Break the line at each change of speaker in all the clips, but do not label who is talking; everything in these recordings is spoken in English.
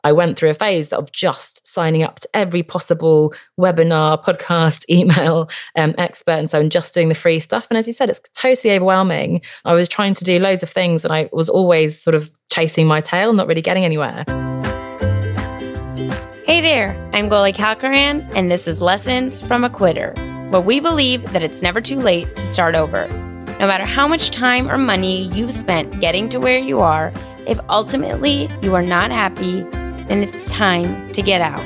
I went through a phase of just signing up to every possible webinar, podcast, email, expert, and so on, just doing the free stuff. And as you said, it's totally overwhelming. I was trying to do loads of things and I was always sort of chasing my tail, not really getting anywhere.
Hey there, I'm Goli Kalkaran, and this is Lessons from a Quitter, where we believe that it's never too late to start over. No matter how much time or money you've spent getting to where you are, if ultimately you are not happy, then it's time to get out.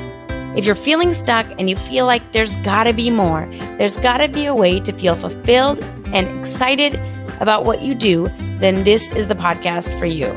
If you're feeling stuck and you feel like there's gotta be more, there's gotta be a way to feel fulfilled and excited about what you do, then this is the podcast for you.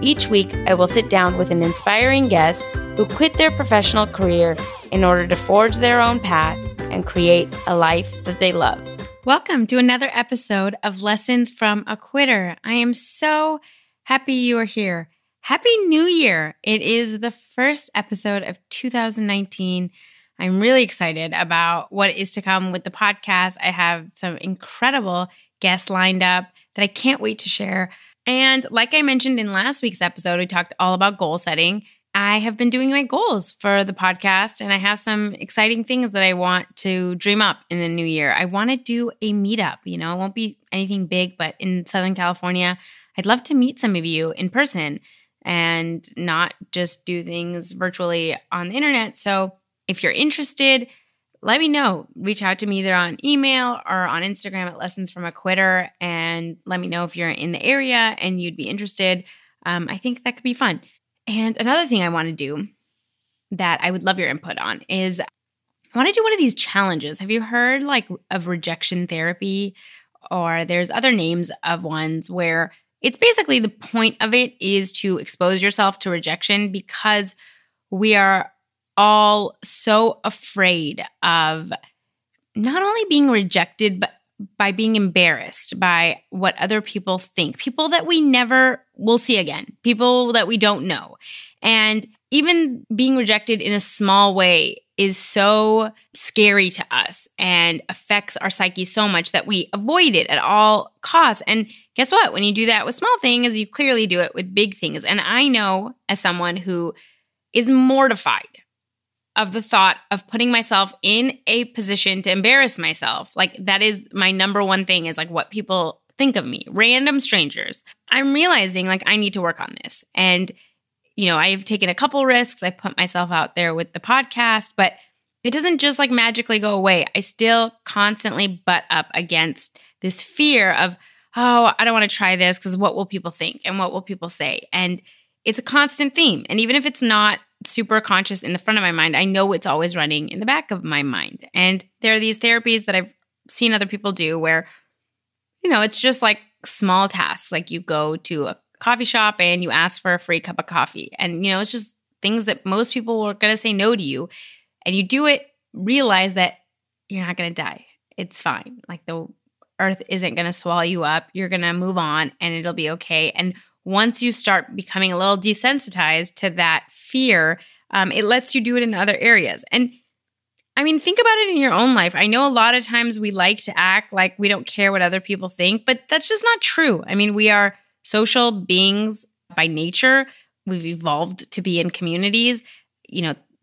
Each week, I will sit down with an inspiring guest who quit their professional career in order to forge their own path and create a life that they love.
Welcome to another episode of Lessons from a Quitter. I am so happy you are here. Happy New Year. It is the first episode of 2019. I'm really excited about what is to come with the podcast. I have some incredible guests lined up that I can't wait to share. And like I mentioned in last week's episode, we talked all about goal setting. I have been doing my goals for the podcast, and I have some exciting things that I want to dream up in the new year. I want to do a meetup. It won't be anything big, but in Southern California, I'd love to meet some of you in person and not just do things virtually on the internet. So if you're interested, let me know. Reach out to me either on email or on Instagram at Lessons from a Quitter, and let me know if you're in the area and you'd be interested. I think that could be fun. And another thing I want to do that I would love your input on is I want to do one of these challenges. Have you heard of rejection therapy? Or there's other names of ones where it's basically the point of it is to expose yourself to rejection, because we are all so afraid of not only being rejected, but by being embarrassed by what other people think, people that we never will see again, people that we don't know. And even being rejected in a small way is so scary to us and affects our psyche so much that we avoid it at all costs. And guess what? When you do that with small things, you clearly do it with big things. And I know, as someone who is mortified of the thought of putting myself in a position to embarrass myself, that is my number one thing, is what people think of me, random strangers. I'm realizing I need to work on this. And I've taken a couple risks. I put myself out there with the podcast, but it doesn't just magically go away. I still constantly butt up against this fear of, oh, I don't want to try this because what will people think and what will people say? And it's a constant theme. And even if it's not super conscious in the front of my mind, I know it's always running in the back of my mind. And there are these therapies that I've seen other people do where, it's just small tasks. You go to a coffee shop and you ask for a free cup of coffee. And, it's just things that most people are going to say no to you. And you do it, realize that you're not going to die. It's fine. The earth isn't going to swallow you up. You're going to move on and it'll be okay. And once you start becoming a little desensitized to that fear, it lets you do it in other areas. And think about it in your own life. I know a lot of times we like to act like we don't care what other people think, but that's just not true. We are social beings by nature. We've evolved to be in communities.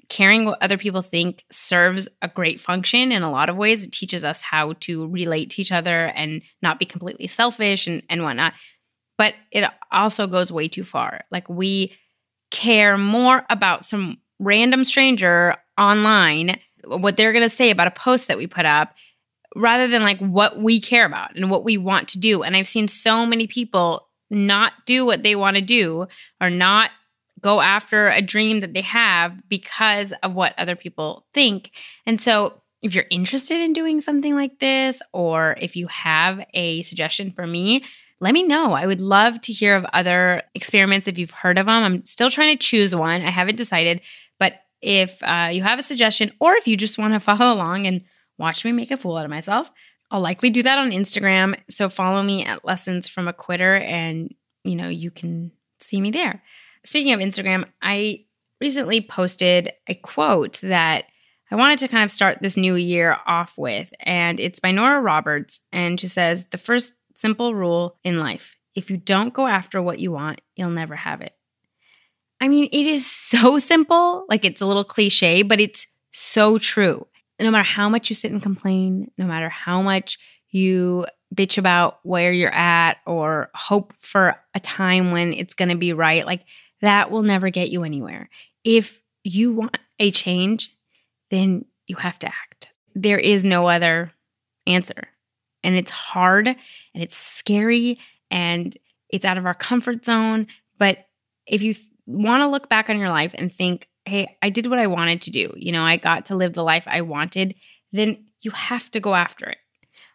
Caring what other people think serves a great function in a lot of ways. It teaches us how to relate to each other and not be completely selfish and whatnot. But it also goes way too far. We care more about some random stranger online, what they're going to say about a post that we put up, rather than what we care about and what we want to do. And I've seen so many people not do what they want to do or not go after a dream that they have because of what other people think. And so if you're interested in doing something like this, or if you have a suggestion for me, let me know. I would love to hear of other experiments if you've heard of them. I'm still trying to choose one. I haven't decided. But if you have a suggestion, or if you just want to follow along and watch me make a fool out of myself, I'll likely do that on Instagram. So follow me at Lessons from a Quitter, and you can see me there. Speaking of Instagram, I recently posted a quote that I wanted to kind of start this new year off with. And it's by Nora Roberts. And she says, the first simple rule in life: if you don't go after what you want, you'll never have it. I mean, it is so simple. Like it's a little cliche, but it's so true. No matter how much you sit and complain, no matter how much you bitch about where you're at or hope for a time when it's going to be right, like that will never get you anywhere. If you want a change, then you have to act. There is no other answer. And it's hard and it's scary and it's out of our comfort zone. But if you want to look back on your life and think, hey, I did what I wanted to do, I got to live the life I wanted, then you have to go after it.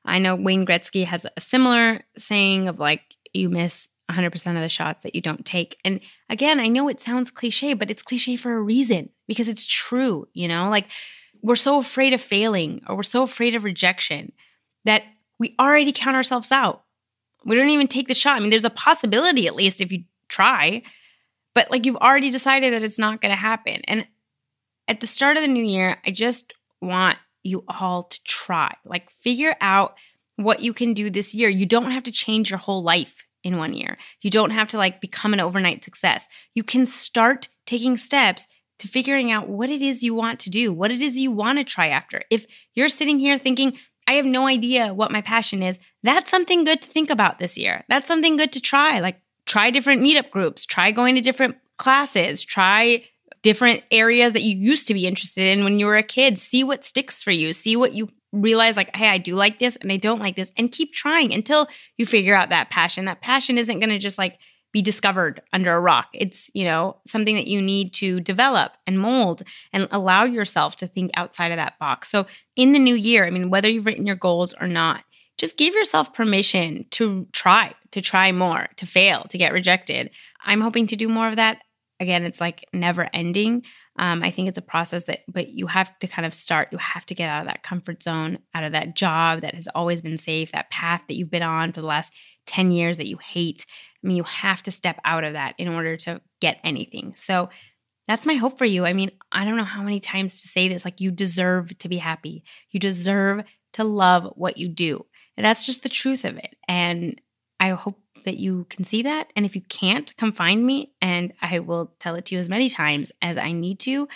I know Wayne Gretzky has a similar saying of like, you miss 100% of the shots that you don't take. And again, I know it sounds cliche, but it's cliche for a reason because it's true, like we're so afraid of failing or we're so afraid of rejection that we already count ourselves out. We don't even take the shot. I mean, there's a possibility at least if you try, but like you've already decided that it's not going to happen. And at the start of the new year, I just want you all to try, like figure out what you can do this year. You don't have to change your whole life in 1 year. You don't have to like become an overnight success. You can start taking steps to figuring out what it is you want to do, what it is you want to try after. If you're sitting here thinking, I have no idea what my passion is, that's something good to think about this year. That's something good to try. Like try different meetup groups, try going to different classes, try different areas that you used to be interested in when you were a kid. See what sticks for you. See what you realize like, hey, I do like this and I don't like this, and keep trying until you figure out that passion. That passion isn't going to just like be discovered under a rock. It's, something that you need to develop and mold and allow yourself to think outside of that box. So in the new year, I mean, whether you've written your goals or not, just give yourself permission to try more, to fail, to get rejected. I'm hoping to do more of that. Again, it's like never ending. I think it's a process but you have to kind of start. You have to get out of that comfort zone, out of that job that has always been safe, that path that you've been on for the last 10 years that you hate. I mean, you have to step out of that in order to get anything. So that's my hope for you. I mean, I don't know how many times to say this, like you deserve to be happy. You deserve to love what you do. And that's just the truth of it. And I hope that you can see that. And if you can't, come find me and I will tell it to you as many times as I need to.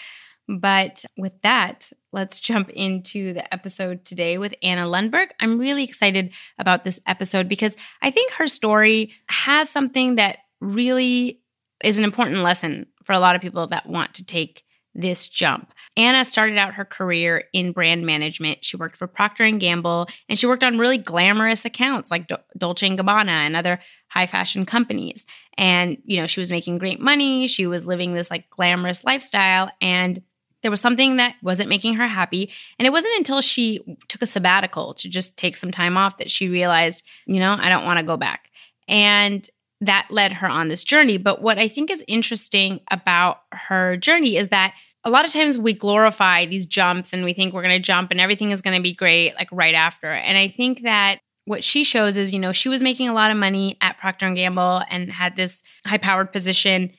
But with that, let's jump into the episode today with Anna Lundberg. I'm really excited about this episode because I think her story has something that really is an important lesson for a lot of people that want to take this jump. Anna started out her career in brand management. She worked for Procter & Gamble, and she worked on really glamorous accounts like Dolce & Gabbana and other high fashion companies. And, she was making great money. She was living this like glamorous lifestyle, and there was something that wasn't making her happy. And it wasn't until she took a sabbatical to just take some time off that she realized, I don't want to go back. And that led her on this journey. But what I think is interesting about her journey is that a lot of times we glorify these jumps and we think we're going to jump and everything is going to be great like right after. And I think that what she shows is, she was making a lot of money at Procter & Gamble and had this high-powered position,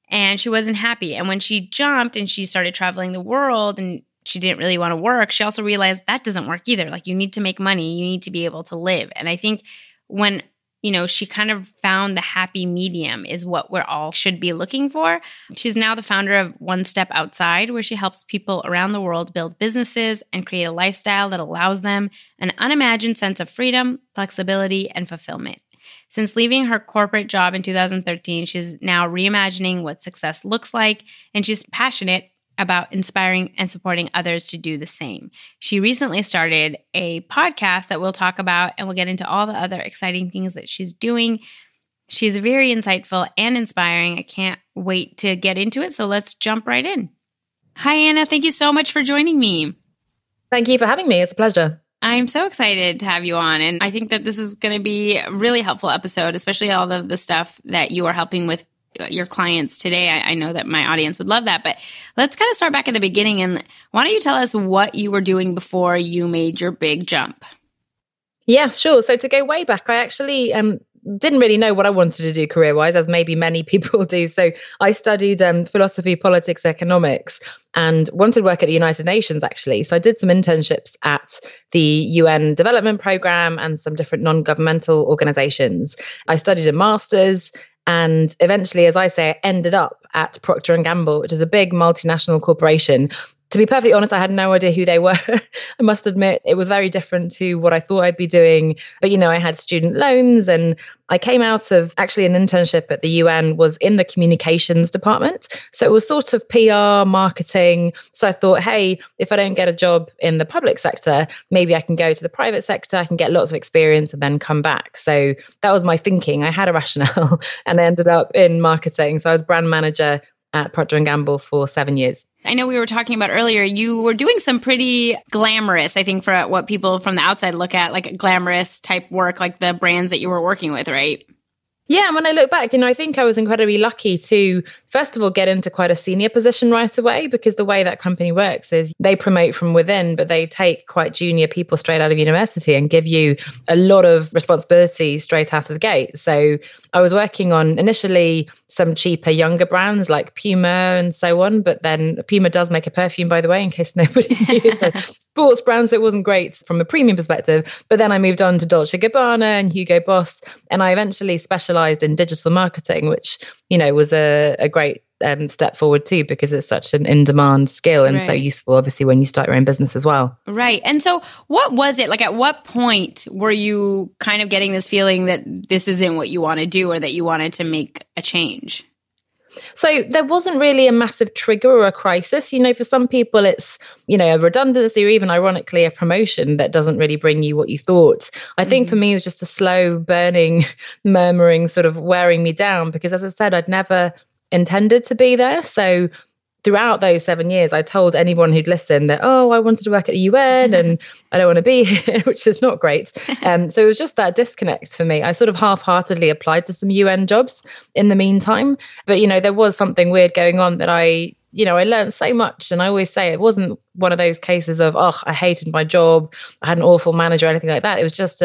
and she wasn't happy. And when she jumped and she started traveling the world and she didn't really want to work, she also realized that doesn't work either. Like you need to make money, you need to be able to live. And I think when she kind of found the happy medium is what we're all should be looking for. She's now the founder of One Step Outside, where she helps people around the world build businesses and create a lifestyle that allows them an unimagined sense of freedom, flexibility, and fulfillment. Since leaving her corporate job in 2013, she's now reimagining what success looks like, and she's passionate about inspiring and supporting others to do the same. She recently started a podcast that we'll talk about, and we'll get into all the other exciting things that she's doing. She's very insightful and inspiring. I can't wait to get into it, so let's jump right in. Hi, Anna. Thank you so much for joining me.
Thank you for having me. It's a pleasure.
I'm so excited to have you on, and I think that this is going to be a really helpful episode, especially all of the stuff that you are helping with your clients today. I know that my audience would love that, but let's kind of start back at the beginning. And why don't you tell us what you were doing before you made your big jump?
Yeah, sure. So to go way back, I actually didn't really know what I wanted to do career-wise, as maybe many people do. So I studied philosophy, politics, economics, and wanted to work at the United Nations, actually. So I did some internships at the UN Development Programme and some different non-governmental organizations. I studied a master's, And eventually, as I say, I ended up at Procter & Gamble, which is a big multinational corporation. To be perfectly honest, I had no idea who they were. I must admit, it was very different to what I thought I'd be doing. But, I had student loans, and I came out of actually an internship at the UN, was in the communications department. So it was sort of PR, marketing. So I thought, hey, if I don't get a job in the public sector, maybe I can go to the private sector, I can get lots of experience and then come back. So that was my thinking. I had a rationale and I ended up in marketing. So I was brand manager at Procter & Gamble for 7 years.
I know we were talking about earlier, you were doing some pretty glamorous, I think, for what people from the outside look at, like glamorous type work, like the brands that you were working with, right?
Yeah, and when I look back, I think I was incredibly lucky to, first of all, get into quite a senior position right away, because the way that company works is they promote from within, but they take quite junior people straight out of university and give you a lot of responsibility straight out of the gate. So I was working on initially some cheaper, younger brands like Puma and so on, but then Puma does make a perfume, by the way, in case nobody knew. It's a sports brand, so it wasn't great from a premium perspective. But then I moved on to Dolce Gabbana and Hugo Boss, and I eventually specialized in digital marketing, which, was a great step forward too, because it's such an in-demand skill and so useful, obviously, when you start your own business as well.
Right. And so what was it like? At what point were you kind of getting this feeling that this isn't what you want to do, or that you wanted to make a change?
So there wasn't really a massive trigger or a crisis. For some people, it's, a redundancy or even ironically a promotion that doesn't really bring you what you thought. I think for me, it was just a slow burning, murmuring sort of wearing me down, because as I said, I'd never intended to be there. So throughout those 7 years, I told anyone who'd listen that, I wanted to work at the UN and I don't want to be here, which is not great. So it was just that disconnect for me. I sort of half-heartedly applied to some UN jobs in the meantime. But, there was something weird going on that I learned so much. And I always say it wasn't one of those cases of, I hated my job, I had an awful manager or anything like that. It was just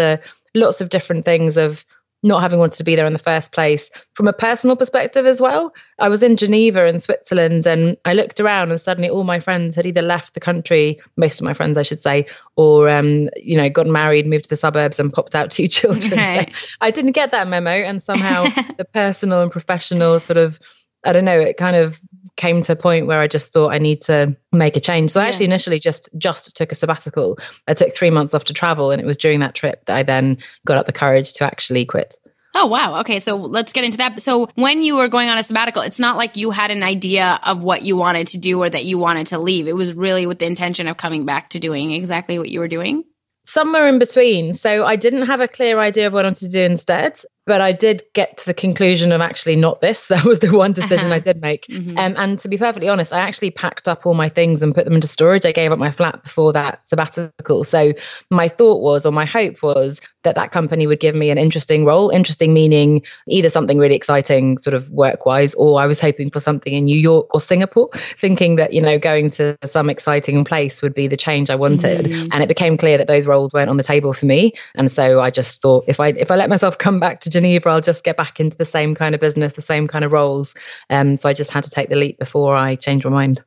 lots of different things of not having wanted to be there in the first place. From a personal perspective as well, I was in Geneva in Switzerland, and I looked around and suddenly all my friends had either left the country, most of my friends I should say, or gotten married, moved to the suburbs and popped out 2 children.
Right.
So I didn't get that memo, and somehow the personal and professional sort of, I don't know, it kind of came to a point where I just thought I need to make a change. So I actually initially just took a sabbatical. I took 3 months off to travel, and it was during that trip that I then got up the courage to actually quit.
Oh, wow. Okay, so let's get into that. So when you were going on a sabbatical, it's not like you had an idea of what you wanted to do or that you wanted to leave. It was really with the intention of coming back to doing exactly what you were doing?
Somewhere in between. So I didn't have a clear idea of what I wanted to do instead, but I did get to the conclusion of actually not this. That was the one decision I did make. And to be perfectly honest, I actually packed up all my things and put them into storage. I gave up my flat before that sabbatical. So my thought was, or my hope was, that company would give me an interesting role. Interesting meaning either something really exciting sort of work-wise, or I was hoping for something in New York or Singapore, thinking that, going to some exciting place would be the change I wanted. And it became clear that those roles weren't on the table for me. And so I just thought, if I let myself come back to Geneva, I'll just get back into the same kind of business, the same kind of roles. So I just had to take the leap before I changed my mind.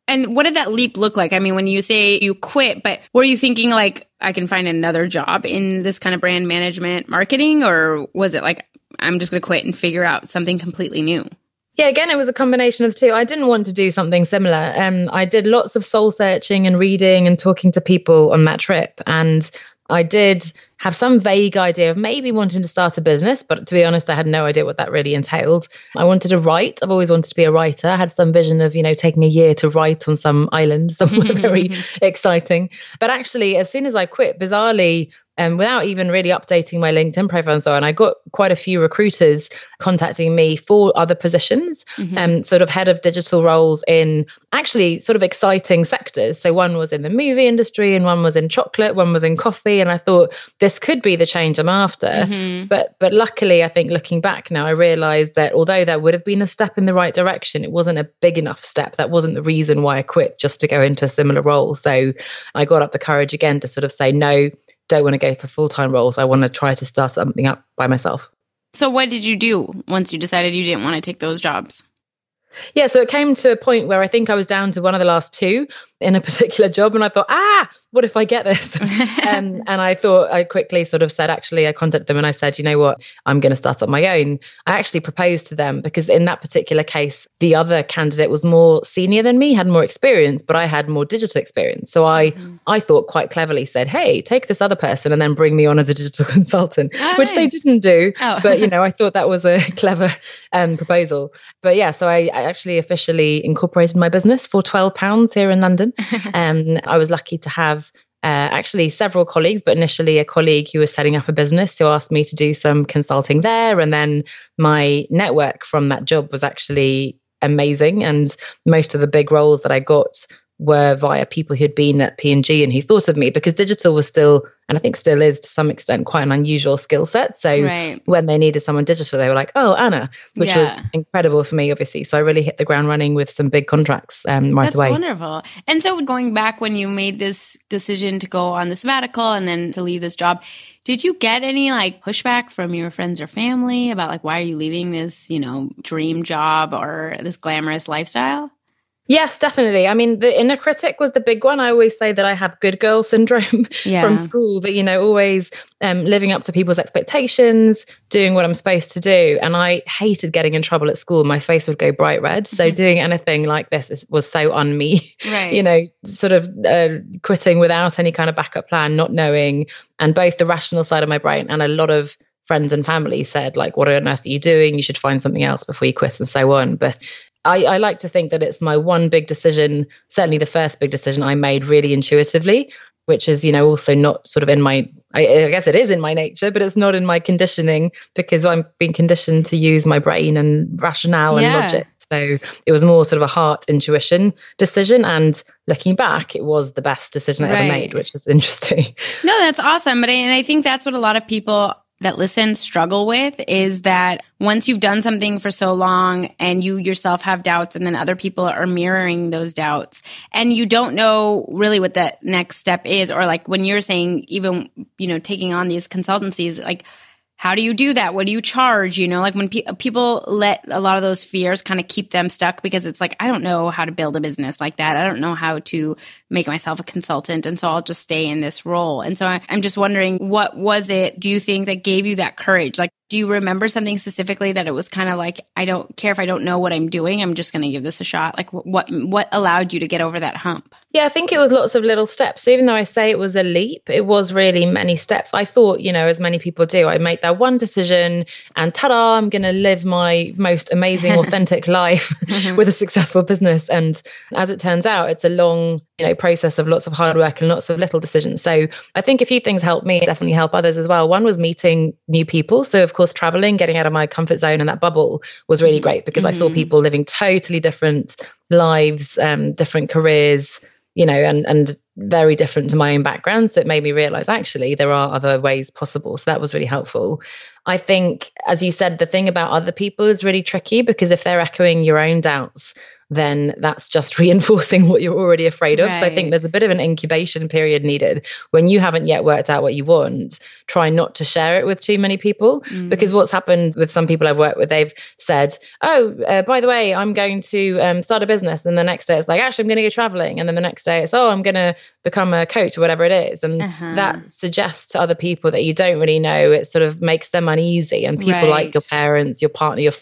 And what did that leap look like? I mean, when you say you quit, but were you thinking like, I can find another job in this kind of brand management marketing? Or was it like, I'm just going to quit and figure out something completely new?
Yeah, again, it was a combination of the two. I didn't want to do something similar. I did lots of soul searching and reading and talking to people on that trip. And I did have some vague idea of maybe wanting to start a business, but to be honest, I had no idea what that really entailed. I wanted to write. I've always wanted to be a writer. I had some vision of, taking a year to write on some island somewhere very exciting. But actually, as soon as I quit, bizarrely, without even really updating my LinkedIn profile and so on, I got quite a few recruiters contacting me for other positions, sort of head of digital roles in actually sort of exciting sectors. So one was in the movie industry and one was in chocolate, one was in coffee. And I thought this could be the change I'm after. But luckily, I think looking back now, I realized that although that would have been a step in the right direction, it wasn't a big enough step. That wasn't the reason why I quit, just to go into a similar role. So I got up the courage again to sort of say, no, don't want to go for full-time roles. I want to try to start something up by myself.
So what did you do once you decided you didn't want to take those jobs?
Yeah, so it came to a point where I think I was down to one of the last two. in a particular job. And I thought, what if I get this? And I thought, I quickly sort of said, actually, I contacted them and I said, you know what, I'm going to start up my own. I actually proposed to them because in that particular case, the other candidate was more senior than me, had more experience, but I had more digital experience. So I thought quite cleverly said, hey, take this other person and then bring me on as a digital consultant, which they didn't do. But, I thought that was a clever proposal. But yeah, so I actually officially incorporated my business for £12 here in London. And I was lucky to have actually several colleagues, but initially a colleague who was setting up a business who asked me to do some consulting there. And then my network from that job was actually amazing. And most of the big roles that I got were via people who'd been at P&G and who thought of me, because digital was still, and I think still is to some extent, quite an unusual skill set. So when they needed someone digital, they were like, oh, Anna, which was incredible for me, obviously. So I really hit the ground running with some big contracts right away.
That's wonderful. And so going back when you made this decision to go on the sabbatical and then to leave this job, did you get any like pushback from your friends or family about like, why are you leaving this, dream job or this glamorous lifestyle?
Yes, definitely. I mean, the inner critic was the big one. I always say that I have good girl syndrome from school, that, always living up to people's expectations, doing what I'm supposed to do. And I hated getting in trouble at school. My face would go bright red. So doing anything like this was so on me, sort of quitting without any kind of backup plan, not knowing. And both the rational side of my brain and a lot of friends and family said, like, what on earth are you doing? You should find something else before you quit and so on. But I like to think that it's my one big decision, certainly the first big decision I made really intuitively, which is, also not sort of in my, I guess it is in my nature, but it's not in my conditioning because I'm being conditioned to use my brain and rationale and logic. So it was more sort of a heart intuition decision. And looking back, it was the best decision I ever made, which is interesting.
No, that's awesome. And I think that's what a lot of people that listen struggle with, is that once you've done something for so long and you yourself have doubts and then other people are mirroring those doubts and you don't know really what that next step is, or like when you're saying even, taking on these consultancies, like how do you do that? What do you charge? Like when people let a lot of those fears kind of keep them stuck because it's like, I don't know how to build a business like that. I don't know how to make myself a consultant. And so I'll just stay in this role. And so I'm just wondering, what was it, do you think, that gave you that courage? Like, do you remember something specifically that it was kind of like, I don't care if I don't know what I'm doing, I'm just going to give this a shot? Like what allowed you to get over that hump?
Yeah, I think it was lots of little steps. Even though I say it was a leap, it was really many steps. I thought, as many people do, I make that one decision and ta-da, I'm going to live my most amazing, authentic life with a successful business. And as it turns out, it's a long, process of lots of hard work and lots of little decisions. So I think a few things helped me, definitely help others as well. One was meeting new people. So of course, traveling, getting out of my comfort zone and that bubble was really great because I saw people living totally different lives, different careers, and very different to my own background. So it made me realize actually there are other ways possible. So that was really helpful. I think, as you said, the thing about other people is really tricky because if they're echoing your own doubts, then that's just reinforcing what you're already afraid of. Right. So I think there's a bit of an incubation period needed when you haven't yet worked out what you want. Try not to share it with too many people because what's happened with some people I've worked with, they've said, by the way, I'm going to start a business. And the next day it's like, actually, I'm going to go traveling. And then the next day it's, I'm going to become a coach or whatever it is. And that suggests to other people that you don't really know. It sort of makes them uneasy. And people like your parents, your partner, your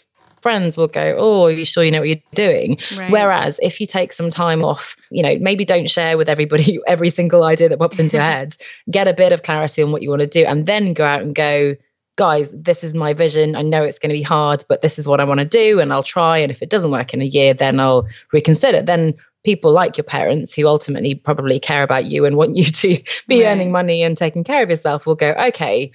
friends will go, are you sure you know what you're doing? Right. Whereas if you take some time off, maybe don't share with everybody every single idea that pops into your head, get a bit of clarity on what you want to do, and then go out and go, guys, this is my vision. I know it's going to be hard, but this is what I want to do, and I'll try. And if it doesn't work in a year, then I'll reconsider. Then people like your parents, who ultimately probably care about you and want you to be earning money and taking care of yourself, will go, okay,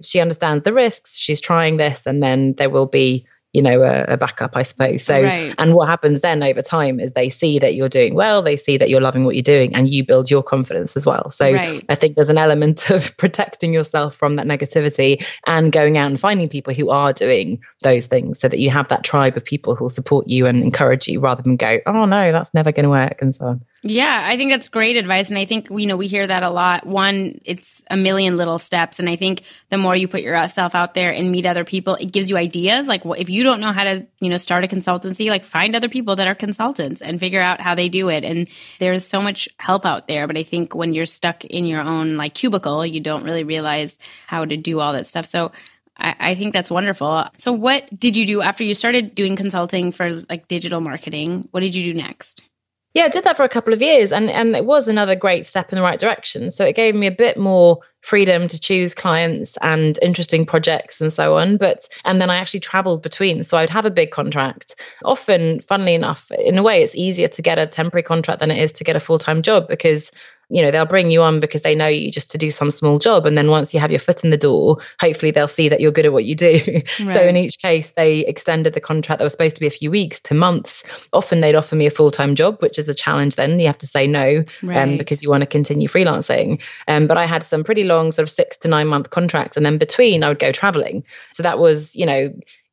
she understands the risks, she's trying this, and then there will be a backup, I suppose. So, and what happens then over time is they see that you're doing well, they see that you're loving what you're doing, and you build your confidence as well. So I think there's an element of protecting yourself from that negativity and going out and finding people who are doing those things so that you have that tribe of people who will support you and encourage you rather than go, oh no, that's never going to work and so on.
Yeah, I think that's great advice. And I think, we hear that a lot. One, it's a million little steps. And I think the more you put yourself out there and meet other people, it gives you ideas. Like if you don't know how to, start a consultancy, like find other people that are consultants and figure out how they do it. And there's so much help out there. But I think when you're stuck in your own like cubicle, you don't really realize how to do all that stuff. So I think that's wonderful. So what did you do after you started doing consulting for like digital marketing? What did you do next?
Yeah, I did that for a couple of years and it was another great step in the right direction. So it gave me a bit more freedom to choose clients and interesting projects and so on. And then I actually traveled between. So I'd have a big contract. Often, funnily enough, in a way, it's easier to get a temporary contract than it is to get a full-time job because they'll bring you on because they know you just to do some small job. And then once you have your foot in the door, hopefully they'll see that you're good at what you do. Right. So in each case, they extended the contract that was supposed to be a few weeks to months. Often they'd offer me a full-time job, which is a challenge then. You have to say no because you want to continue freelancing. But I had some pretty long sort of 6 to 9 month contracts. And then between I would go traveling. So that was,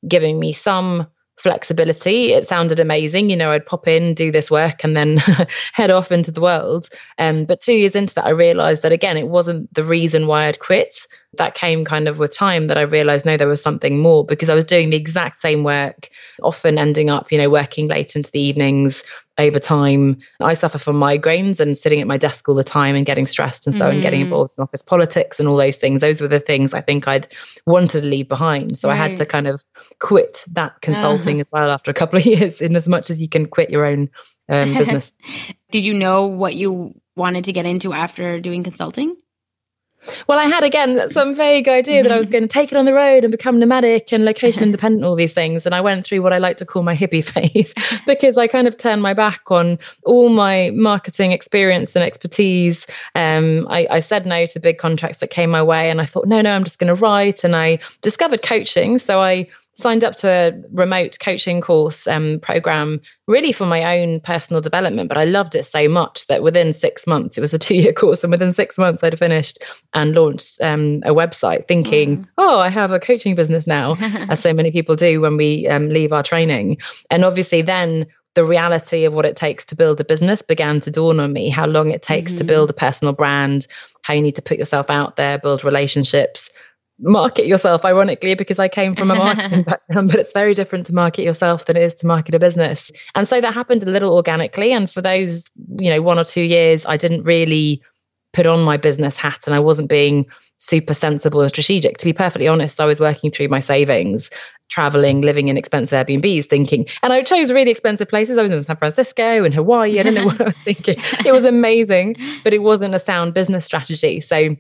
giving me some flexibility. It sounded amazing. I'd pop in, do this work and then head off into the world. But 2 years into that, I realized that, again, it wasn't the reason why I'd quit. That came kind of with time that I realized, no, there was something more because I was doing the exact same work, often ending up, working late into the evenings over time. I suffer from migraines and sitting at my desk all the time and getting stressed and so on, getting involved in office politics and all those things. Those were the things I think I'd wanted to leave behind. So I had to kind of quit that consulting as well after a couple of years, in as much as you can quit your own business.
Did you know what you wanted to get into after doing consulting?
Well, I had, again, some vague idea that I was going to take it on the road and become nomadic and location independent, all these things. And I went through what I like to call my hippie phase because I kind of turned my back on all my marketing experience and expertise. I said no to big contracts that came my way. And I thought, no, I'm just going to write. And I discovered coaching. So I signed up to a remote coaching course program really for my own personal development. But I loved it so much that within 6 months, it was a 2-year course. And within 6 months, I'd finished and launched a website thinking, I have a coaching business now, as so many people do when we leave our training. And obviously then the reality of what it takes to build a business began to dawn on me, how long it takes to build a personal brand, how you need to put yourself out there, build relationships, market yourself, ironically, because I came from a marketing background, but it's very different to market yourself than it is to market a business. And so that happened a little organically. And for those, 1 or 2 years, I didn't really put on my business hat and I wasn't being super sensible and strategic. To be perfectly honest, I was working through my savings, traveling, living in expensive Airbnbs, thinking, and I chose really expensive places. I was in San Francisco and Hawaii. I don't know what I was thinking. It was amazing, but it wasn't a sound business strategy. So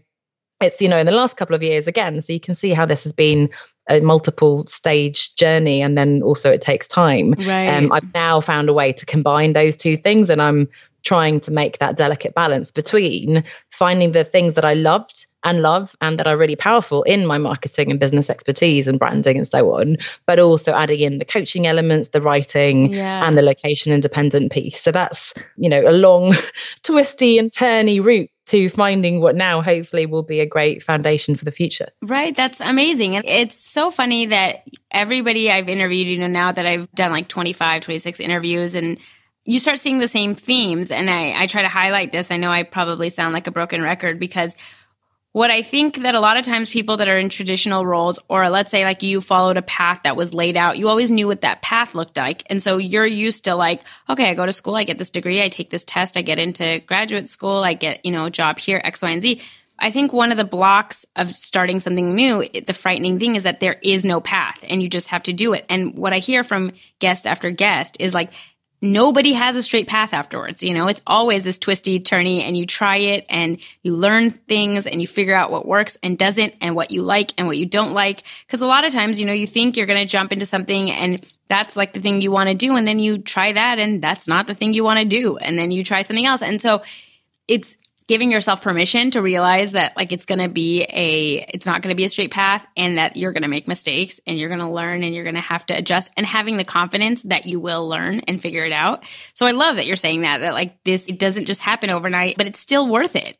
it's, in the last couple of years, again, so you can see how this has been a multiple stage journey. And then also it takes time.
Right.
I've now found a way to combine those two things. And I'm trying to make that delicate balance between finding the things that I loved and love and that are really powerful in my marketing and business expertise and branding and so on, but also adding in the coaching elements, the writing and the location independent piece. So that's, a long, twisty and turny route to finding what now hopefully will be a great foundation for the future.
Right. That's amazing. And it's so funny that everybody I've interviewed, now that I've done like 25, 26 interviews, and you start seeing the same themes. And I try to highlight this. I know I probably sound like a broken record because what I think that a lot of times people that are in traditional roles, or let's say like you followed a path that was laid out, you always knew what that path looked like. And so you're used to like, okay, I go to school, I get this degree, I take this test, I get into graduate school, I get, a job here, X, Y, and Z. I think one of the blocks of starting something new, the frightening thing is that there is no path and you just have to do it. And what I hear from guest after guest is like, nobody has a straight path afterwards. It's always this twisty, turny, and you try it and you learn things and you figure out what works and doesn't and what you like and what you don't like. Because a lot of times, you think you're going to jump into something and that's like the thing you want to do. And then you try that and that's not the thing you want to do. And then you try something else. And so it's giving yourself permission to realize that like it's not going to be a straight path and that you're going to make mistakes and you're going to learn and you're going to have to adjust, and having the confidence that you will learn and figure it out. So I love that you're saying that like this, it doesn't just happen overnight, but it's still worth it.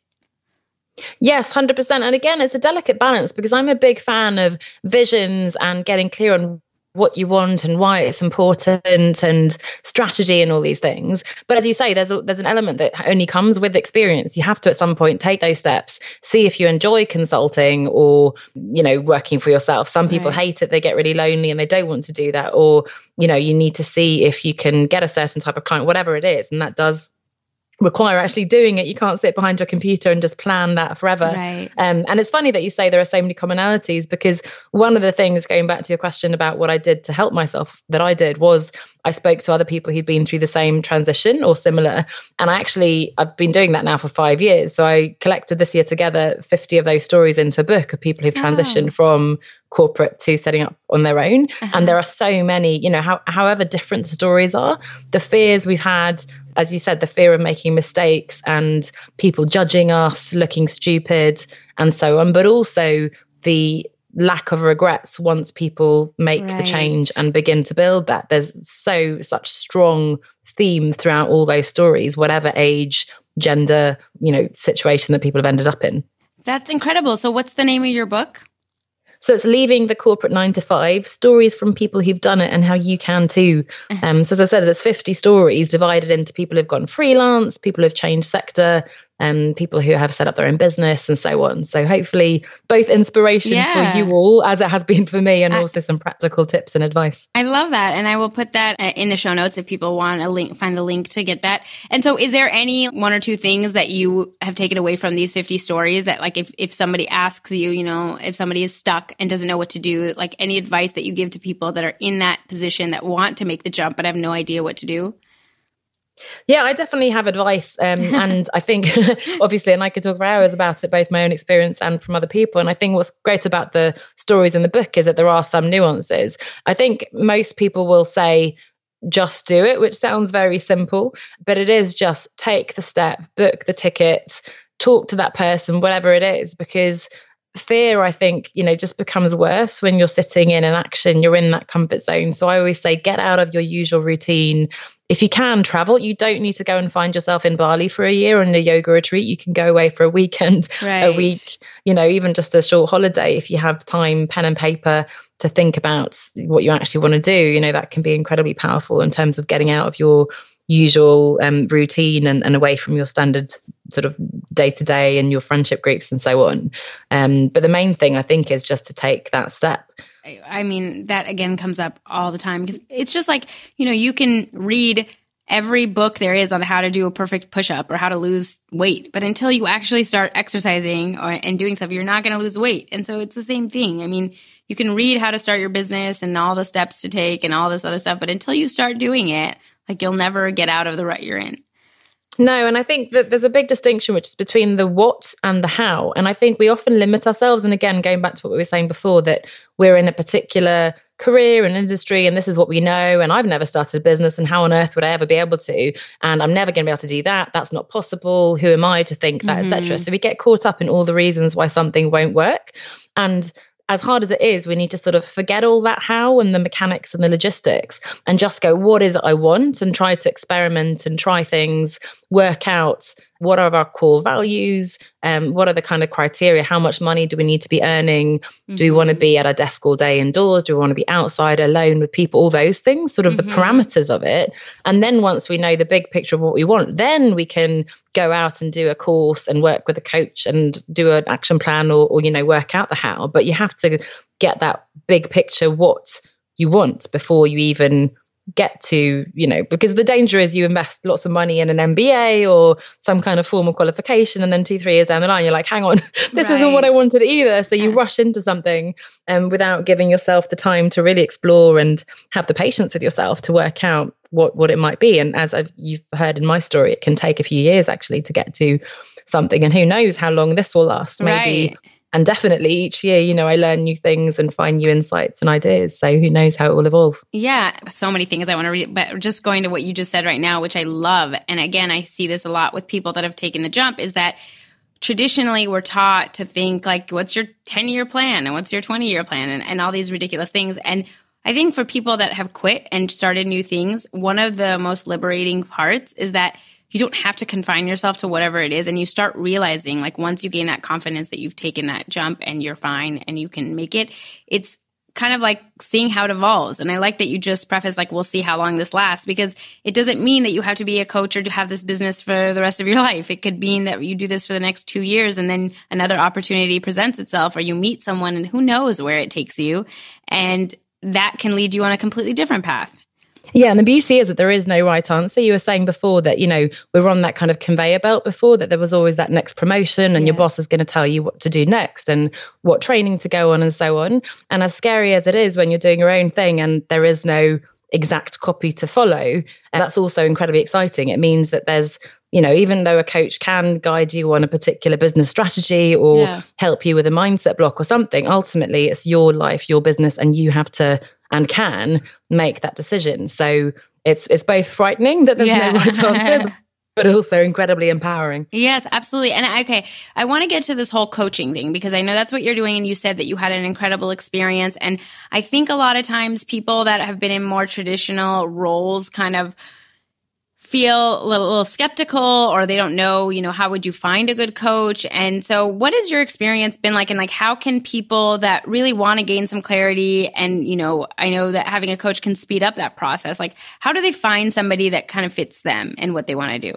Yes, 100%. And again, it's a delicate balance because I'm a big fan of visions and getting clear on what you want and why it's important and strategy and all these things. But as you say, there's an element that only comes with experience. You have to at some point take those steps, see if you enjoy consulting or, working for yourself. Some people hate it, they get really lonely and they don't want to do that. Or, you need to see if you can get a certain type of client, whatever it is. And that does require actually doing it. You can't sit behind your computer and just plan that forever.
Right.
And it's funny that you say there are so many commonalities, because one of the things, going back to your question about what I did to help myself, that I did was I spoke to other people who'd been through the same transition or similar. And I've been doing that now for 5 years. So I collected this year together 50 of those stories into a book of people who've transitioned from corporate to setting up on their own. And there are so many, however different the stories are, the fears we've had, as you said, the fear of making mistakes and people judging us, looking stupid and so on, but also the lack of regrets once people make the change and begin to build that. There's such strong themes throughout all those stories, whatever age, gender, situation that people have ended up in.
That's incredible. So what's the name of your book?
So it's Leaving the Corporate 9-to-5, stories from people who've done it and how you can too. So as I said, there's 50 stories divided into people who've gone freelance, people who've changed sector, people who have set up their own business and so on. So hopefully both inspiration for you all, as it has been for me, and also some practical tips and advice.
I love that. And I will put that in the show notes if people want a link, find the link to get that. And so is there any one or two things that you have taken away from these 50 stories that, like, if somebody asks you, if somebody is stuck and doesn't know what to do, like any advice that you give to people that are in that position that want to make the jump but have no idea what to do?
Yeah, I definitely have advice. And I think, obviously, and I could talk for hours about it, both my own experience and from other people. And I think what's great about the stories in the book is that there are some nuances. I think most people will say, just do it, which sounds very simple, but it is just take the step, book the ticket, talk to that person, whatever it is, because fear, I think, just becomes worse when you're sitting in an action, you're in that comfort zone. So I always say, get out of your usual routine. If you can travel, you don't need to go and find yourself in Bali for a year on a yoga retreat. You can go away for a weekend, a week, even just a short holiday. If you have time, pen and paper to think about what you actually want to do, that can be incredibly powerful in terms of getting out of your usual routine and away from your standard sort of day-to-day and your friendship groups and so on. But the main thing, I think, is just to take that step.
I mean, that again comes up all the time, because it's just like, you can read every book there is on how to do a perfect push-up or how to lose weight, but until you actually start exercising and doing stuff, you're not going to lose weight. And so it's the same thing. I mean, you can read how to start your business and all the steps to take and all this other stuff, but until you start doing it, like, you'll never get out of the rut you're in.
No, and I think that there's a big distinction, which is between the what and the how. And I think we often limit ourselves. And again, going back to what we were saying before, that we're in a particular career and industry, and this is what we know. And I've never started a business, and how on earth would I ever be able to? And I'm never going to be able to do that. That's not possible. Who am I to think that, etc. So we get caught up in all the reasons why something won't work. And as hard as it is, we need to sort of forget all that how and the mechanics and the logistics and just go, what is it I want? And try to experiment and try things, work out what are our core values, what are the kind of criteria, how much money do we need to be earning? Do we want to be at our desk all day indoors? Do we want to be outside alone with people? All those things, sort of the parameters of it. And then once we know the big picture of what we want, then we can go out and do a course and work with a coach and do an action plan or work out the how. But you have to get that big picture, what you want, before you even get to, because the danger is you invest lots of money in an MBA or some kind of formal qualification, and then 2-3 years down the line, you're like, hang on, this isn't what I wanted either. So you rush into something without giving yourself the time to really explore and have the patience with yourself to work out what it might be. And as you've heard in my story, it can take a few years actually to get to something. And who knows how long this will last, maybe. And definitely each year, I learn new things and find new insights and ideas. So who knows how it will evolve.
Yeah, so many things I want to read. But just going to what you just said right now, which I love. And again, I see this a lot with people that have taken the jump, is that traditionally we're taught to think like, what's your 10-year plan and what's your 20-year plan and all these ridiculous things. And I think for people that have quit and started new things, one of the most liberating parts is that you don't have to confine yourself to whatever it is. And you start realizing, like, once you gain that confidence that you've taken that jump and you're fine and you can make it, it's
kind of like seeing how it evolves. And I like that you just preface like, we'll see how long this lasts, because it doesn't mean that you have to be a coach or to have this business for the rest of your life. It could mean that you do this for the next 2 years and then another opportunity presents itself, or you meet someone and who knows where it takes you. And that can lead you on a completely different path.
Yeah, and the beauty is that there is no right answer. You were saying before that, we were on that kind of conveyor belt before, that there was always that next promotion and your boss is going to tell you what to do next and what training to go on and so on. And as scary as it is when you're doing your own thing and there is no exact copy to follow, that's also incredibly exciting. It means that there's, even though a coach can guide you on a particular business strategy or help you with a mindset block or something, ultimately it's your life, your business, and you have to and can make that decision. So it's both frightening that there's no right answer, but also incredibly empowering.
Yes, absolutely. And I want to get to this whole coaching thing, because I know that's what you're doing. And you said that you had an incredible experience. And I think a lot of times people that have been in more traditional roles kind of feel a little skeptical, or they don't know, how would you find a good coach? And so what has your experience been like? And like, how can people that really want to gain some clarity, and, I know that having a coach can speed up that process. Like, how do they find somebody that kind of fits them and what they want to do?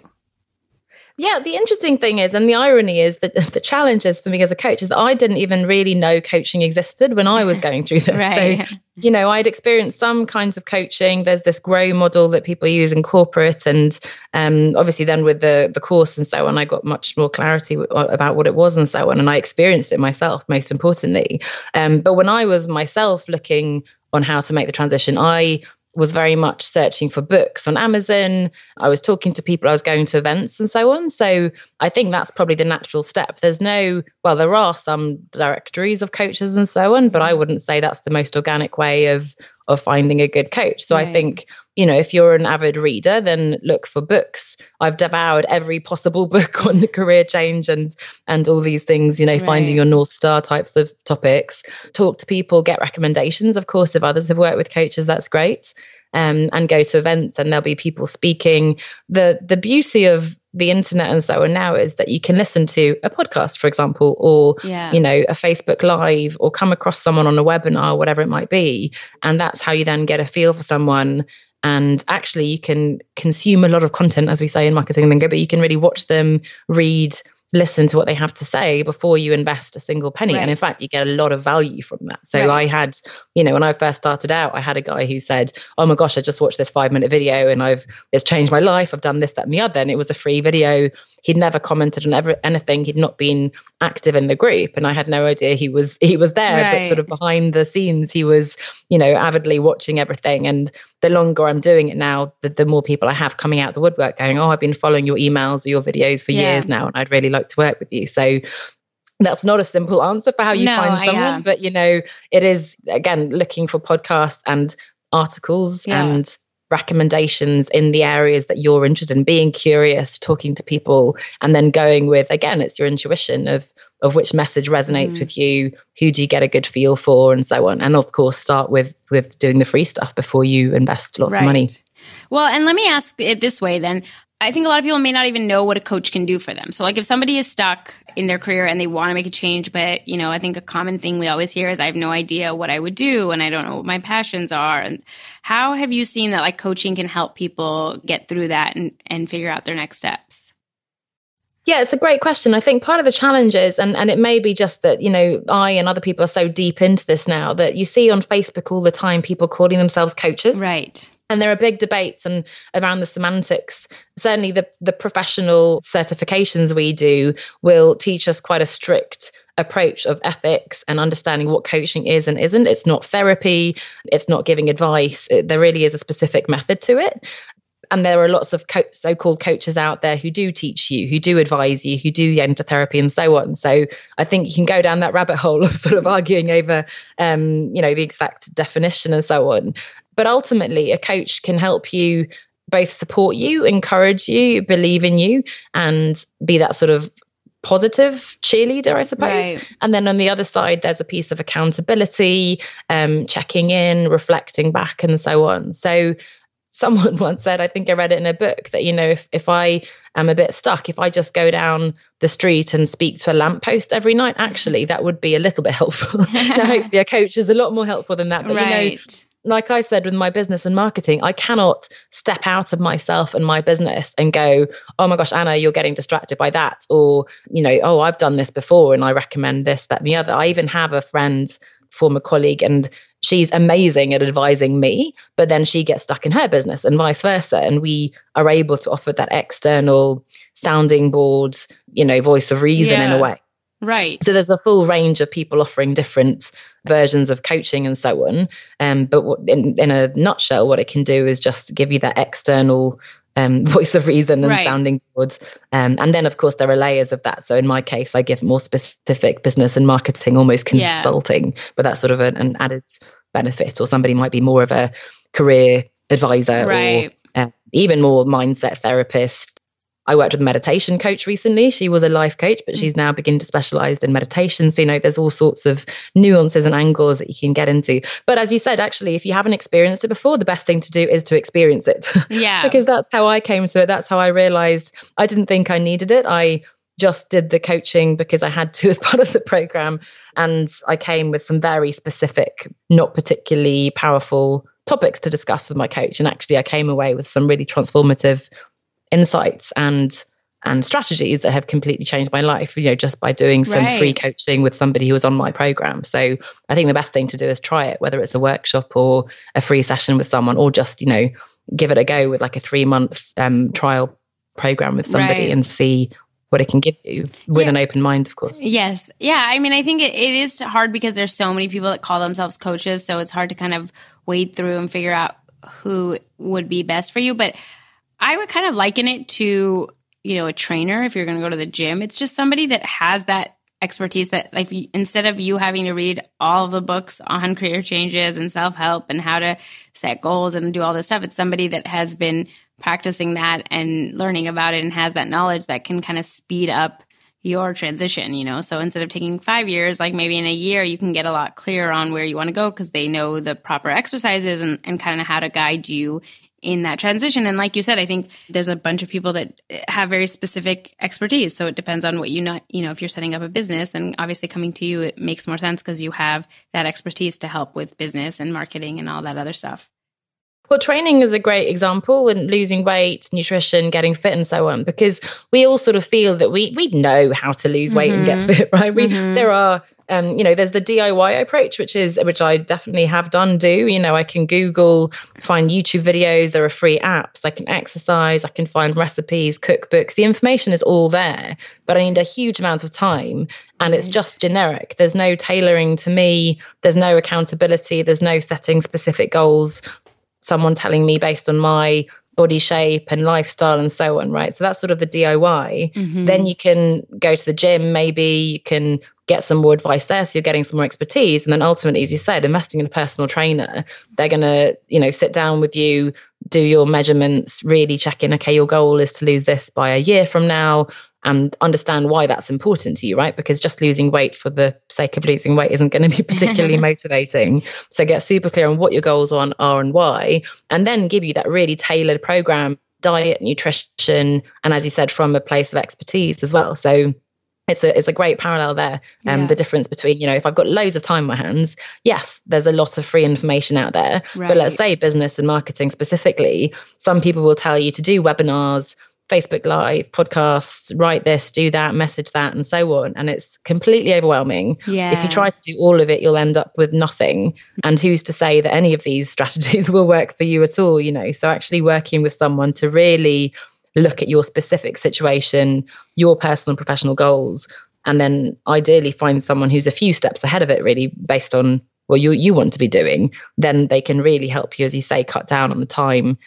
Yeah, the interesting thing is, and the irony is that the challenge is for me as a coach is that I didn't even really know coaching existed when I was going through this.
Right.
So, I'd experienced some kinds of coaching. There's this GROW model that people use in corporate. And obviously then with the course and so on, I got much more clarity about what it was and so on. And I experienced it myself, most importantly. But when I was myself looking on how to make the transition, I was very much searching for books on Amazon. I was talking to people, I was going to events and so on. So I think that's probably the natural step. There are some directories of coaches and so on, but I wouldn't say that's the most organic way of finding a good coach. So I think, if you're an avid reader, then look for books. I've devoured every possible book on the career change and all these things, finding your North Star types of topics. Talk to people, get recommendations. Of course, if others have worked with coaches, that's great. And go to events and there'll be people speaking. The beauty of the internet and so on now is that you can listen to a podcast, for example, or, a Facebook Live, or come across someone on a webinar, whatever it might be. And that's how you then get a feel for someone. And actually you can consume a lot of content, as we say in marketing lingo, but you can really watch them, read, listen to what they have to say before you invest a single penny. Right. And in fact, you get a lot of value from that. So I had, when I first started out, I had a guy who said, oh my gosh, I just watched this 5-minute video and it's changed my life. I've done this, that, and the other. And it was a free video. He'd never commented on anything. He'd not been active in the group. And I had no idea he was there, but sort of behind the scenes, he was, avidly watching everything. And the longer I'm doing it now, the more people I have coming out the woodwork going, oh, I've been following your emails or your videos for years now, and I'd really like to work with you. So that's not a simple answer for how you find someone, but it is, again, looking for podcasts and articles and recommendations in the areas that you're interested in, being curious, talking to people, and then going with, again, it's your intuition of which message resonates with you, who do you get a good feel for, and so on. And of course, start with doing the free stuff before you invest lots of money.
Well, and let me ask it this way then. I think a lot of people may not even know what a coach can do for them. So like if somebody is stuck in their career and they want to make a change, but, I think a common thing we always hear is I have no idea what I would do and I don't know what my passions are. And how have you seen that like coaching can help people get through that and figure out their next steps?
Yeah, it's a great question. I think part of the challenge is, and it may be just that, I and other people are so deep into this now that you see on Facebook all the time people calling themselves coaches.
Right.
And there are big debates around the semantics. Certainly the professional certifications we do will teach us quite a strict approach of ethics and understanding what coaching is and isn't. It's not therapy. It's not giving advice. There really is a specific method to it. And there are lots of so-called coaches out there who do teach you, who do advise you, who do enter therapy and so on. So I think you can go down that rabbit hole of sort of arguing over, the exact definition and so on. But ultimately, a coach can help you both support you, encourage you, believe in you, and be that sort of positive cheerleader, I suppose. Right. And then on the other side, there's a piece of accountability, checking in, reflecting back, and so on. So someone once said, I think I read it in a book, that, if I am a bit stuck. If I just go down the street and speak to a lamppost every night, actually, that would be a little bit helpful. Now, hopefully a coach is a lot more helpful than that. But, like I said, with my business and marketing, I cannot step out of myself and my business and go, oh my gosh, Anna, you're getting distracted by that. Or, oh, I've done this before and I recommend this, that, and the other. I even have a friend, former colleague, and she's amazing at advising me, but then she gets stuck in her business and vice versa. And we are able to offer that external sounding board, voice of reason in a way.
Right.
So there's a full range of people offering different versions of coaching and so on. But in a nutshell, what it can do is just give you that external voice of reason and sounding boards. And then, of course, there are layers of that. So in my case, I give more specific business and marketing, almost consulting, but that's sort of an added benefit. Or somebody might be more of a career advisor or even more mindset therapist. I worked with a meditation coach recently. She was a life coach, but she's now beginning to specialize in meditation. So, there's all sorts of nuances and angles that you can get into. But as you said, actually, if you haven't experienced it before, the best thing to do is to experience it.
Yeah.
Because that's how I came to it. That's how I realized I didn't think I needed it. I just did the coaching because I had to as part of the program. And I came with some very specific, not particularly powerful topics to discuss with my coach. And actually, I came away with some really transformative insights and strategies that have completely changed my life, just by doing some free coaching with somebody who was on my program. So I think the best thing to do is try it, whether it's a workshop or a free session with someone, or just, give it a go with like a 3-month trial program with somebody and see what it can give you with an open mind, of course.
Yes. Yeah. I mean, I think it is hard because there's so many people that call themselves coaches. So it's hard to kind of wade through and figure out who would be best for you. But I would kind of liken it to, a trainer. If you're going to go to the gym, it's just somebody that has that expertise that, like, instead of you having to read all the books on career changes and self-help and how to set goals and do all this stuff, it's somebody that has been practicing that and learning about it and has that knowledge that can kind of speed up your transition, So instead of taking 5 years, like maybe in a year, you can get a lot clearer on where you want to go because they know the proper exercises and kind of how to guide you in that transition. And like you said, I think there's a bunch of people that have very specific expertise. So it depends on what if you're setting up a business, then obviously coming to you, it makes more sense because you have that expertise to help with business and marketing and all that other stuff.
Well, training is a great example, and losing weight, nutrition, getting fit and so on, because we all sort of feel that we know how to lose weight and get fit, right? There are, there's the DIY approach, which I definitely have do. I can Google, find YouTube videos. There are free apps. I can exercise. I can find recipes, cookbooks. The information is all there, but I need a huge amount of time. And it's just generic. There's no tailoring to me. There's no accountability. There's no setting specific goals. Someone telling me based on my body shape and lifestyle and so on, right? So that's sort of the DIY. Then you can go to the gym, maybe you can get some more advice there, so you're getting some more expertise. And then ultimately, as you said, investing in a personal trainer, they're going to, sit down with you, do your measurements, really check in, okay, your goal is to lose this by a year from now, and understand why that's important to you, right? Because just losing weight for the sake of losing weight isn't going to be particularly motivating. So get super clear on what your goals are and why, and then give you that really tailored program, diet, nutrition, and as you said, from a place of expertise as well. So it's a great parallel there. The difference between, if I've got loads of time on my hands, yes, there's a lot of free information out there. But let's say business and marketing specifically, some people will tell you to do webinars, Facebook Live, podcasts, write this, do that, message that, and so on. And it's completely overwhelming. Yeah. If you try to do all of it, you'll end up with nothing. And who's to say that any of these strategies will work for you at all, So actually working with someone to really look at your specific situation, your personal and professional goals, and then ideally find someone who's a few steps ahead of it, really, based on what you want to be doing, then they can really help you, as you say, cut down on the time,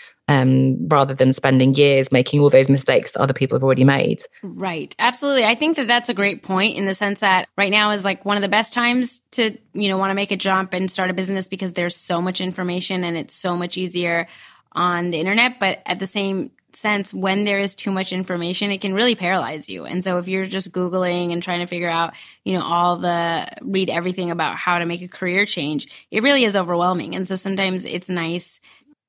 rather than spending years making all those mistakes that other people have already made.
Right. Absolutely. I think that that's a great point, in the sense that right now is like one of the best times to, want to make a jump and start a business, because there's so much information and it's so much easier on the internet. But at the same sense, when there is too much information, it can really paralyze you. And so if you're just Googling and trying to figure out, read everything about how to make a career change, it really is overwhelming. And so sometimes it's nice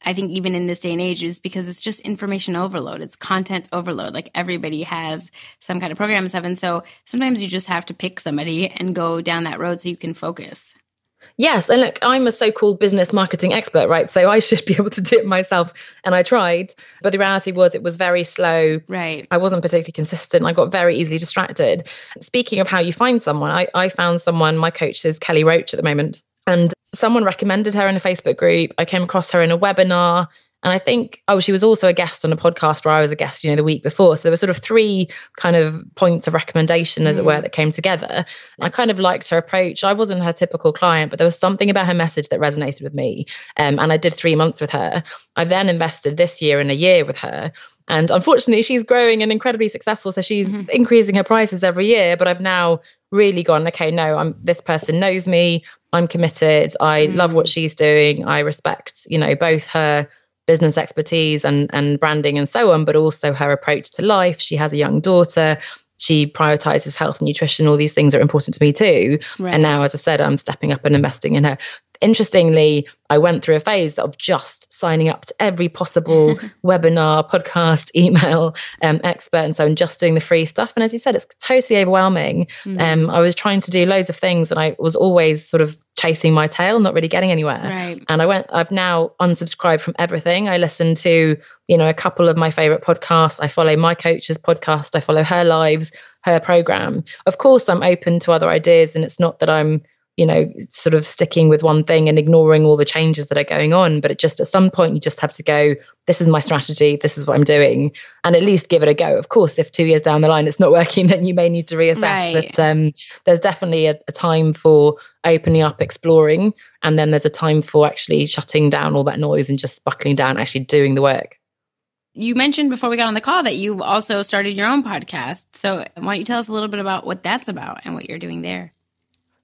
I think even in this day and age, is because it's just information overload. It's content overload. Like everybody has some kind of program and stuff. And so sometimes you just have to pick somebody and go down that road so you can focus.
Yes. And look, I'm a so-called business marketing expert, right? So I should be able to do it myself. And I tried. But the reality was it was very slow.
Right.
I wasn't particularly consistent. I got very easily distracted. Speaking of how you find someone, I found someone, my coach is Kelly Roach at the moment. And someone recommended her in a Facebook group. I came across her in a webinar. And I think, she was also a guest on a podcast where I was a guest, the week before. So there were sort of three kind of points of recommendation, as it were, that came together. I kind of liked her approach. I wasn't her typical client, but there was something about her message that resonated with me. And I did 3 months with her. I then invested this year in a year with her. And unfortunately, she's growing and incredibly successful. So she's increasing her prices every year. But I've now really gone, okay, no, this person knows me. I'm committed. I love what she's doing. I respect, both her business expertise and branding and so on, but also her approach to life. She has a young daughter. She prioritizes health and nutrition. All these things are important to me too. Right. And now, as I said, I'm stepping up and investing in her. Interestingly, I went through a phase of just signing up to every possible webinar, podcast, email, expert, and so on, just doing the free stuff. And as you said, it's totally overwhelming. I was trying to do loads of things and I was always sort of chasing my tail, not really getting anywhere.
Right.
And I've now unsubscribed from everything. I listen to, a couple of my favorite podcasts. I follow my coach's podcast. I follow her lives, her program. Of course, I'm open to other ideas, and it's not that I'm sort of sticking with one thing and ignoring all the changes that are going on. But it just, at some point, you just have to go, this is my strategy. This is what I'm doing. And at least give it a go. Of course, if 2 years down the line, it's not working, then you may need to reassess. Right. But there's definitely a time for opening up, exploring. And then there's a time for actually shutting down all that noise and just buckling down, actually doing the work.
You mentioned before we got on the call that you've also started your own podcast. So why don't you tell us a little bit about what that's about and what you're doing there?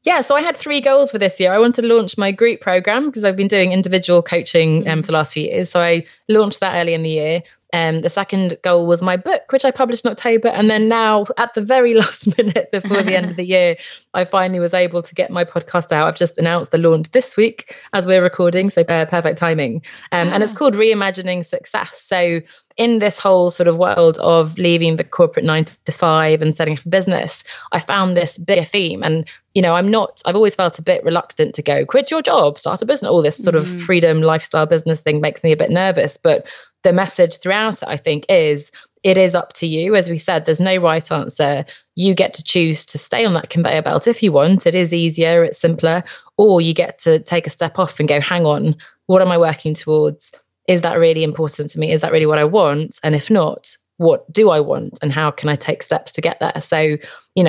Yeah, so I had 3 goals for this year. I wanted to launch my group program because I've been doing individual coaching for the last few years. So I launched that early in the year. The second goal was my book, which I published in October. And then now, at the very last minute before the end of the year, I finally was able to get my podcast out. I've just announced the launch this week as we're recording. So perfect timing. And it's called Reimagining Success. So in this whole sort of world of leaving the corporate 9 to 5 and setting up a business, I found this bigger theme. And, I've always felt a bit reluctant to go, quit your job, start a business. All this sort of freedom lifestyle business thing makes me a bit nervous. But the message throughout it, I think, is it is up to you. As we said, there's no right answer. You get to choose to stay on that conveyor belt if you want. It is easier, it's simpler. Or you get to take a step off and go, hang on, what am I working towards? Is that really important to me? Is that really what I want? And if not, what do I want? And how can I take steps to get there? So,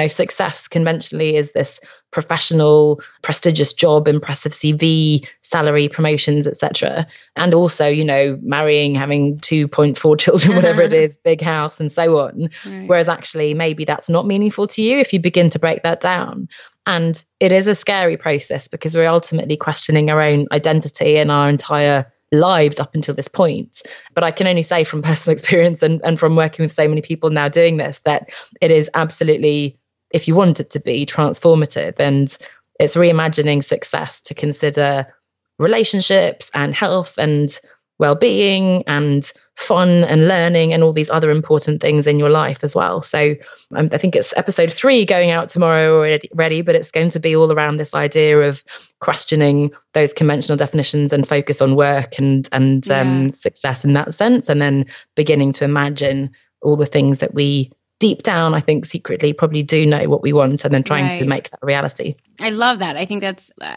success conventionally is this professional, prestigious job, impressive CV, salary, promotions, etc. And also, marrying, having 2.4 children, whatever it is, big house and so on. Right. Whereas actually, maybe that's not meaningful to you if you begin to break that down. And it is a scary process because we're ultimately questioning our own identity and our entire lives up until this point. But I can only say from personal experience and from working with so many people now doing this, that it is absolutely, if you want it to be, transformative. And it's reimagining success to consider relationships and health and well-being and fun and learning and all these other important things in your life as well. So I think it's episode 3 going out tomorrow already, but it's going to be all around this idea of questioning those conventional definitions and focus on work and success in that sense, and then beginning to imagine all the things that we deep down, I think secretly probably do know what we want, and then trying to make that a reality.
I love that. I think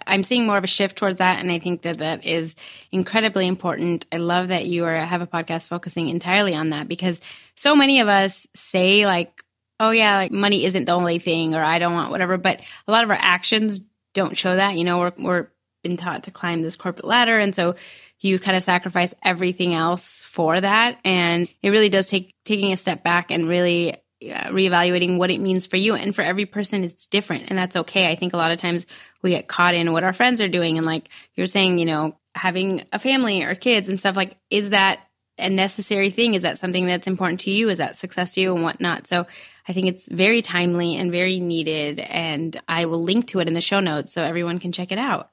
I'm seeing more of a shift towards that. And I think that is incredibly important. I love that you have a podcast focusing entirely on that, because so many of us say like, oh yeah, like money isn't the only thing, or I don't want whatever. But a lot of our actions don't show that. We're been taught to climb this corporate ladder. And so you kind of sacrifice everything else for that. And it really does take taking a step back and really reevaluating what it means for you. And for every person, it's different. And that's okay. I think a lot of times we get caught in what our friends are doing. And like you're saying, having a family or kids and stuff, like, is that a necessary thing? Is that something that's important to you? Is that success to you and whatnot? So I think it's very timely and very needed. And I will link to it in the show notes so everyone can check it out.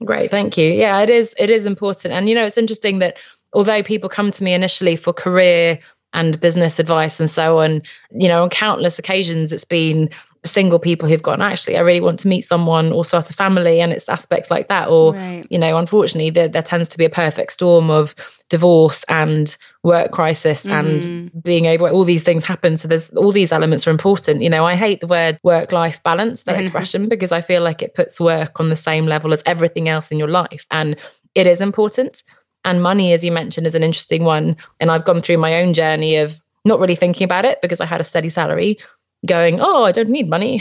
Great. Thank you. Yeah, it is important. And, it's interesting that although people come to me initially for career and business advice and so on, on countless occasions, it's been single people who've gone, actually, I really want to meet someone or start a family. And it's aspects like that. Or,
Right.
Unfortunately, there tends to be a perfect storm of divorce and work crisis and being overweight. All these things happen. So there's all these elements are important. I hate the word work-life balance, that expression, because I feel like it puts work on the same level as everything else in your life. And it is important. And money, as you mentioned, is an interesting one. And I've gone through my own journey of not really thinking about it because I had a steady salary, going, oh, I don't need money,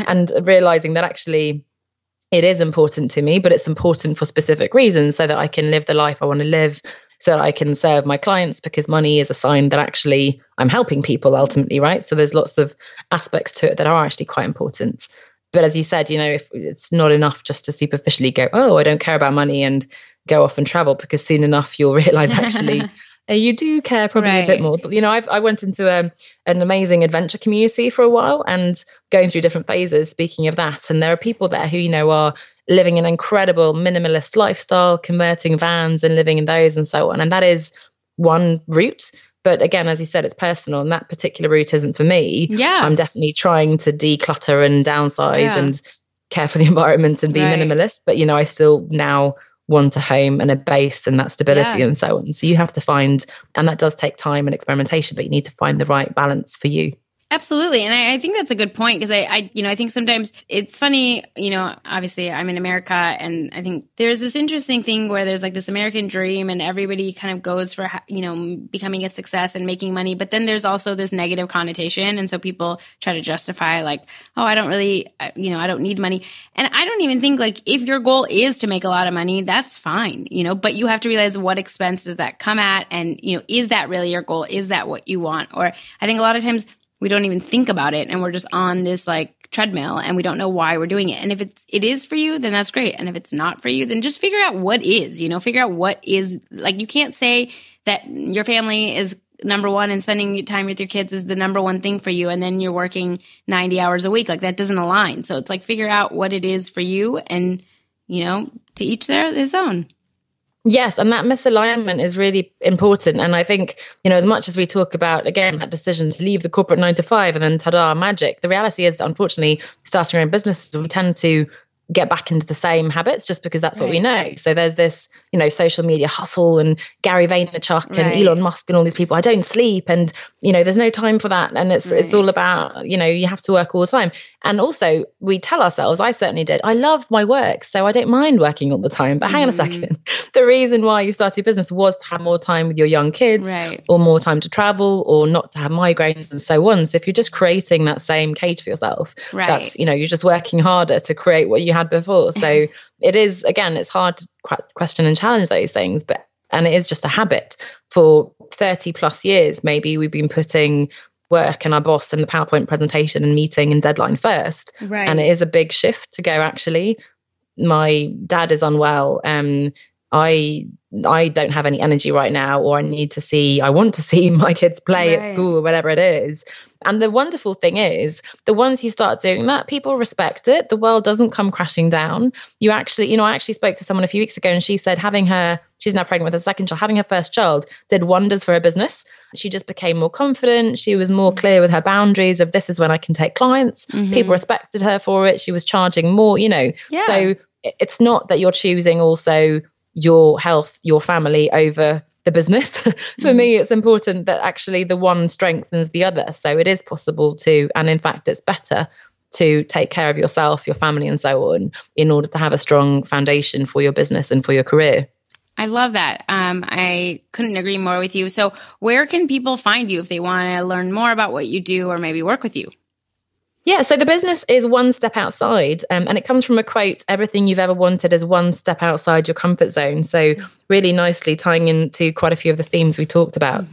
and realizing that actually it is important to me, but it's important for specific reasons so that I can live the life I want to live, so that I can serve my clients, because money is a sign that actually I'm helping people ultimately, right? So there's lots of aspects to it that are actually quite important. But as you said, if it's not enough just to superficially go, oh, I don't care about money and go off and travel, because soon enough you'll realize actually you do care probably a bit more. But, I went into an amazing adventure community for a while and going through different phases, speaking of that. And there are people there who, are living an incredible minimalist lifestyle, converting vans and living in those and so on. And that is one route. But again, as you said, it's personal, and that particular route isn't for me.
Yeah.
I'm definitely trying to declutter and downsize and care for the environment and be minimalist. But, I still now want a home and a base and that stability and so on. So you have to find, and that does take time and experimentation, but you need to find the right balance for you.
Absolutely. And I think that's a good point, because I think sometimes it's funny, obviously I'm in America, and I think there's this interesting thing where there's like this American dream and everybody kind of goes for, becoming a success and making money. But then there's also this negative connotation. And so people try to justify like, oh, I don't really, I don't need money. And I don't even think like if your goal is to make a lot of money, that's fine, but you have to realize what expense does that come at? And, is that really your goal? Is that what you want? Or I think a lot of times we don't even think about it, and we're just on this like treadmill and we don't know why we're doing it. And if it is for you, then that's great. And if it's not for you, then just figure out what is, figure out what is. Like, you can't say that your family is number one and spending time with your kids is the number one thing for you, and then you're working 90 hours a week. Like, that doesn't align. So it's like, figure out what it is for you, and, to each his own.
Yes, and that misalignment is really important. And I think, as much as we talk about, again, that decision to leave the corporate 9 to 5 and then ta-da, magic, the reality is that unfortunately, starting our own businesses, we tend to get back into the same habits just because that's what we know. So there's this, social media hustle and Gary Vaynerchuk and Elon Musk and all these people. I don't sleep, and, there's no time for that. And it's all about, you have to work all the time. And also we tell ourselves, I certainly did, I love my work, so I don't mind working all the time. But hang on a second. The reason why you started your business was to have more time with your young kids or more time to travel or not to have migraines and so on. So if you're just creating that same cage for yourself, that's, you're just working harder to create what you had before. So it is, again, it's hard to question and challenge those things, and it is just a habit. For 30 plus years, maybe we've been putting work and our boss and the PowerPoint presentation and meeting and deadline first. And it is a big shift to go, actually, my dad is unwell. I don't have any energy right now, or I want to see my kids play at school or whatever it is. And the wonderful thing is that once you start doing that, people respect it. The world doesn't come crashing down. You actually, I actually spoke to someone a few weeks ago, and she said she's now pregnant with her second child, having her first child did wonders for her business. She just became more confident. She was more clear with her boundaries of, this is when I can take clients. People respected her for it. She was charging more, So it's not that you're choosing also your health, your family over the business. For me, it's important that actually the one strengthens the other. So it is possible to, and in fact, it's better to take care of yourself, your family, and so on, in order to have a strong foundation for your business and for your career.
I love that. I couldn't agree more with you. So where can people find you if they want to learn more about what you do or maybe work with you?
Yeah, so the business is one step outside, and it comes from a quote, everything you've ever wanted is one step outside your comfort zone. So really nicely tying into quite a few of the themes we talked about.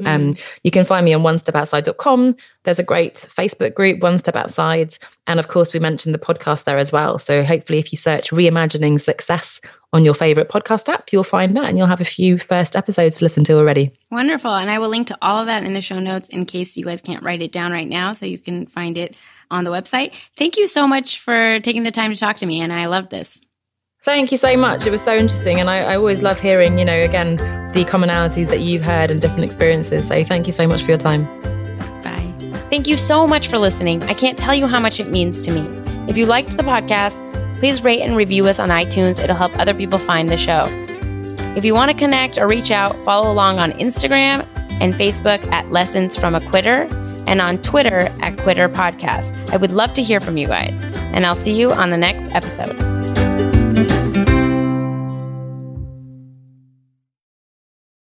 You can find me on onestepoutside.com. There's a great Facebook group, One Step Outside. And of course, we mentioned the podcast there as well. So hopefully if you search Reimagining Success on your favorite podcast app, you'll find that, and you'll have a few first episodes to listen to already.
Wonderful. And I will link to all of that in the show notes in case you guys can't write it down right now, so you can find it on the website. Thank you so much for taking the time to talk to me, and I love this.
Thank you so much. It was so interesting. And I always love hearing, again, the commonalities that you've heard and different experiences. So thank you so much for your time.
Bye.
Thank you so much for listening. I can't tell you how much it means to me. If you liked the podcast, please rate and review us on iTunes. It'll help other people find the show. If you want to connect or reach out, follow along on Instagram and Facebook at Lessons from a Quitter and on Twitter at Quitter Podcast. I would love to hear from you guys. And I'll see you on the next episode.